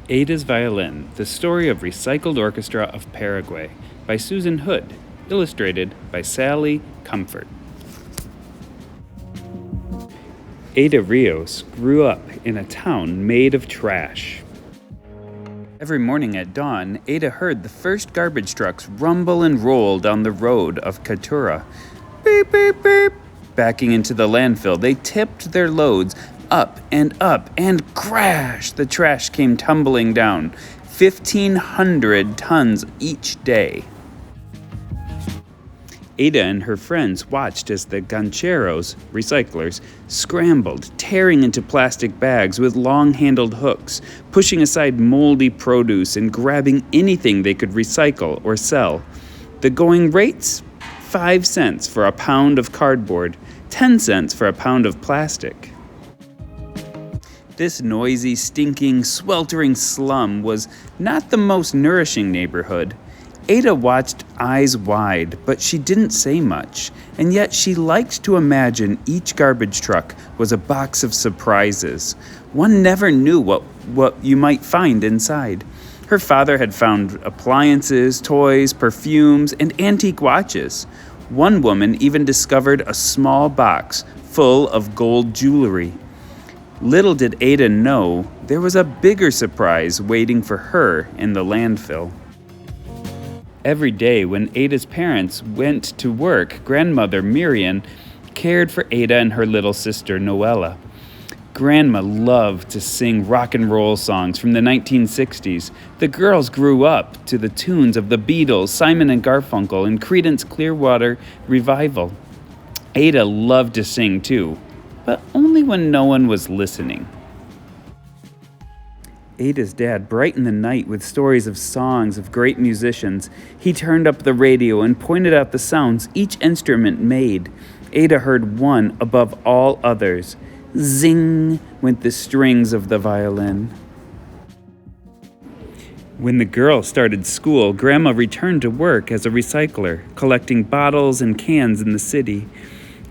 Ada's Violin, The Story of Recycled Orchestra of Paraguay by Susan Hood, illustrated by Sally Comfort. Ada Rios grew up in a town made of trash. Every morning at dawn, Ada heard the first garbage trucks rumble and roll down the road of Catura. Beep, beep, beep. Backing into the landfill, they tipped their loads up, and crash! The trash came tumbling down, 1,500 tons each day. Ada and her friends watched as the gancheros, recyclers, scrambled, tearing into plastic bags with long-handled hooks, pushing aside moldy produce and grabbing anything they could recycle or sell. The going rates? 5 cents for a pound of cardboard, 10 cents for a pound of plastic. This noisy, stinking, sweltering slum was not the most nourishing neighborhood. Ada watched eyes wide, but she didn't say much, and yet she liked to imagine each garbage truck was a box of surprises. One never knew what you might find inside. Her father had found appliances, toys, perfumes, and antique watches. One woman even discovered a small box full of gold jewelry. Little did Ada know there was a bigger surprise waiting for her in the landfill. Every day when Ada's parents went to work, grandmother Miriam cared for Ada and her little sister Noella. Grandma loved to sing rock and roll songs from the 1960s. The girls grew up to the tunes of the Beatles, Simon and Garfunkel, and Creedence Clearwater Revival. Ada loved to sing too, but only when no one was listening. Ada's dad brightened the night with stories of songs of great musicians. He turned up the radio and pointed out the sounds each instrument made. Ada heard one above all others. Zing went the strings of the violin. When the girls started school, Grandma returned to work as a recycler, collecting bottles and cans in the city.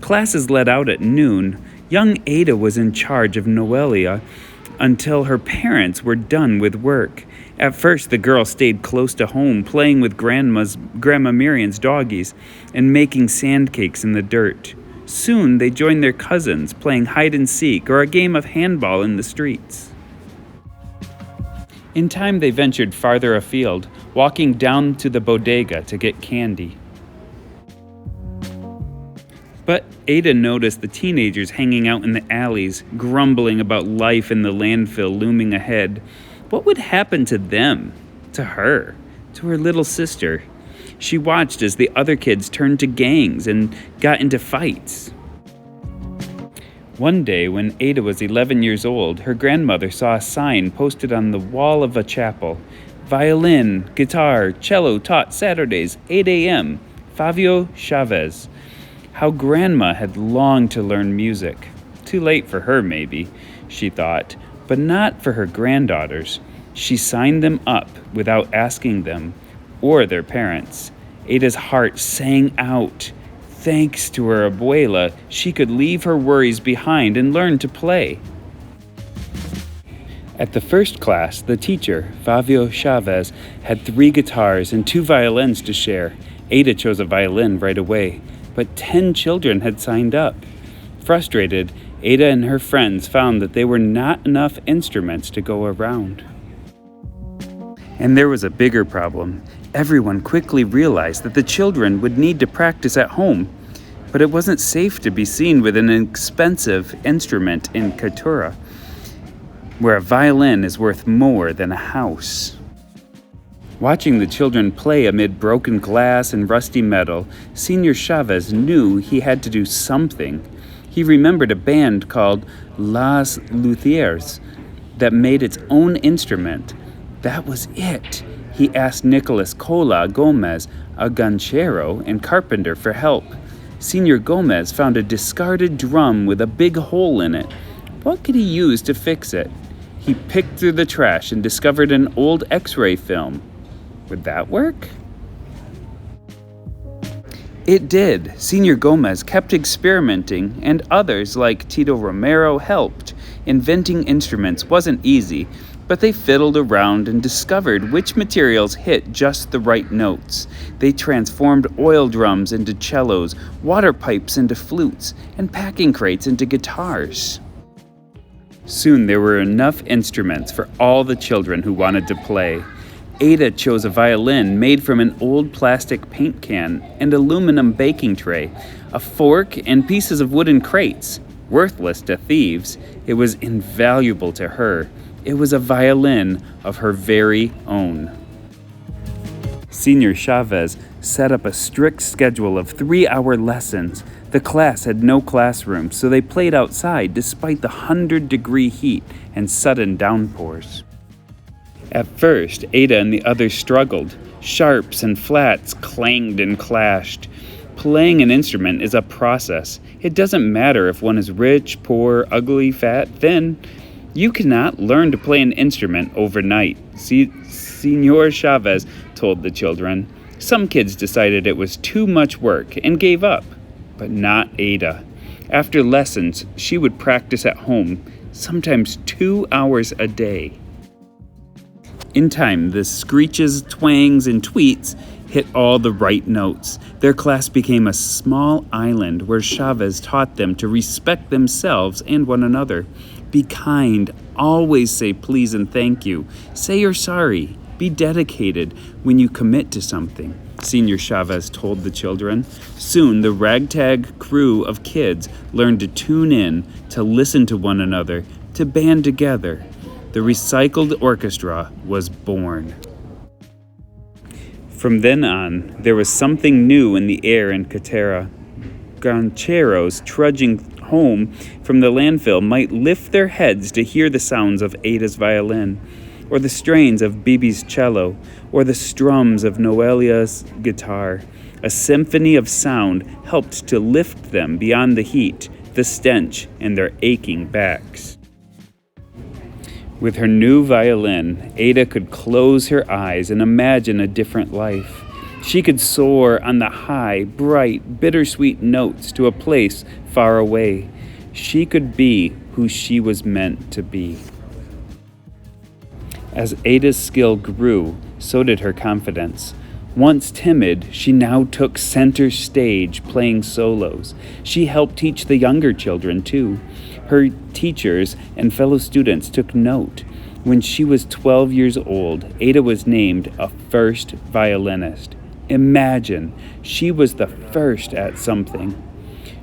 Classes let out at noon. Young Ada was in charge of Noelia until her parents were done with work. At first, the girl stayed close to home, playing with Grandma Miriam's doggies and making sand cakes in the dirt. Soon, they joined their cousins, playing hide and seek or a game of handball in the streets. In time, they ventured farther afield, walking down to the bodega to get candy. But Ada noticed the teenagers hanging out in the alleys, grumbling about life in the landfill looming ahead. What would happen to them, to her, to her little sister? She watched as the other kids turned to gangs and got into fights. One day, when Ada was 11 years old, her grandmother saw a sign posted on the wall of a chapel. Violin, guitar, cello taught Saturdays, 8 a.m. Fabio Chavez. How Grandma had longed to learn music. Too late for her, maybe, she thought, but not for her granddaughters. She signed them up without asking them or their parents. Ada's heart sang out. Thanks to her abuela, she could leave her worries behind and learn to play. At the first class, the teacher, Fabio Chavez, had 3 guitars and 2 violins to share. Ada chose a violin right away, but 10 children had signed up. Frustrated, Ada and her friends found that there were not enough instruments to go around. And there was a bigger problem. Everyone quickly realized that the children would need to practice at home, but it wasn't safe to be seen with an expensive instrument in Catura, where a violin is worth more than a house. Watching the children play amid broken glass and rusty metal, Senor Chavez knew he had to do something. He remembered a band called Las Luthiers that made its own instrument. That was it. He asked Nicolas Cola Gomez, a ganchero and carpenter, for help. Senor Gomez found a discarded drum with a big hole in it. What could he use to fix it? He picked through the trash and discovered an old X-ray film. Would that work? It did. Senor Gomez kept experimenting, and others like Tito Romero helped. Inventing instruments wasn't easy, But they fiddled around and discovered which materials hit just the right notes. They transformed oil drums into cellos, water pipes into flutes, and packing crates into guitars. Soon there were enough instruments for all the children who wanted to play. Ada chose a violin made from an old plastic paint can and aluminum baking tray, a fork, and pieces of wooden crates. Worthless to thieves, it was invaluable to her. It was a violin of her very own. Senor Chavez set up a strict schedule of 3-hour lessons. The class had no classroom, so they played outside despite the 100-degree heat and sudden downpours. At first, Ada and the others struggled. Sharps and flats clanged and clashed. Playing an instrument is a process. It doesn't matter if one is rich, poor, ugly, fat, thin. You cannot learn to play an instrument overnight, Senor Chavez told the children. Some kids decided it was too much work and gave up, but not Ada. After lessons, she would practice at home, sometimes 2 hours a day. In time, the screeches, twangs, and tweets hit all the right notes. Their class became a small island where Chavez taught them to respect themselves and one another. Be kind, always say please and thank you. Say you're sorry. Be dedicated when you commit to something, Senor Chavez told the children. Soon, the ragtag crew of kids learned to tune in, to listen to one another, to band together. The recycled orchestra was born. From then on, there was something new in the air in Catera. Rancheros trudging home from the landfill might lift their heads to hear the sounds of Ada's violin, or the strains of Bibi's cello, or the strums of Noelia's guitar. A symphony of sound helped to lift them beyond the heat, the stench, and their aching backs. With her new violin, Ada could close her eyes and imagine a different life. She could soar on the high, bright, bittersweet notes to a place far away. She could be who she was meant to be. As Ada's skill grew, so did her confidence. Once timid, she now took center stage playing solos. She helped teach the younger children, too. Her teachers and fellow students took note. When she was 12 years old, Ada was named a first violinist. Imagine, she was the first at something.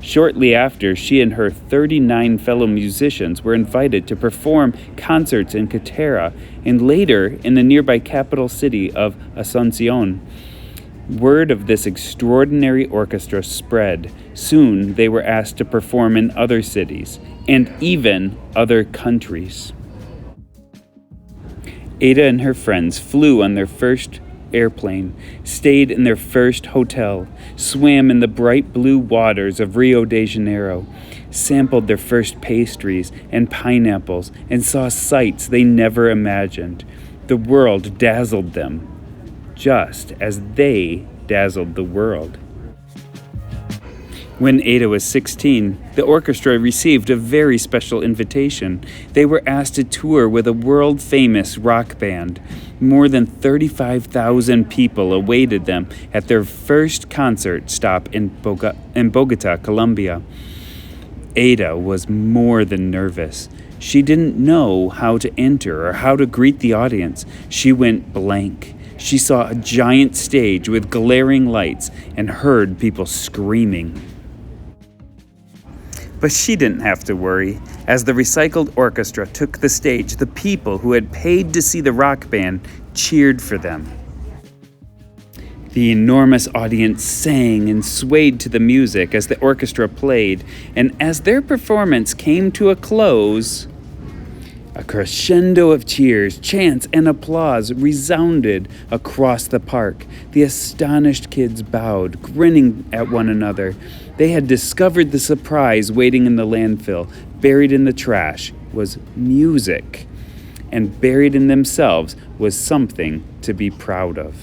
Shortly after, she and her 39 fellow musicians were invited to perform concerts in Catera and later in the nearby capital city of Asuncion. Word of this extraordinary orchestra spread. Soon they were asked to perform in other cities and even other countries. Ada and her friends flew on their first airplane, stayed in their first hotel, swam in the bright blue waters of Rio de Janeiro, sampled their first pastries and pineapples, and saw sights they never imagined. The world dazzled them, just as they dazzled the world. When Ada was 16, the orchestra received a very special invitation. They were asked to tour with a world-famous rock band. More than 35,000 people awaited them at their first concert stop in Bogota, Colombia. Ada was more than nervous. She didn't know how to enter or how to greet the audience. She went blank. She saw a giant stage with glaring lights and heard people screaming. But she didn't have to worry. As the recycled orchestra took the stage, the people who had paid to see the rock band cheered for them. The enormous audience sang and swayed to the music as the orchestra played, and as their performance came to a close, a crescendo of cheers, chants, and applause resounded across the park. The astonished kids bowed, grinning at one another. They had discovered the surprise waiting in the landfill. Buried in the trash was music, and buried in themselves was something to be proud of.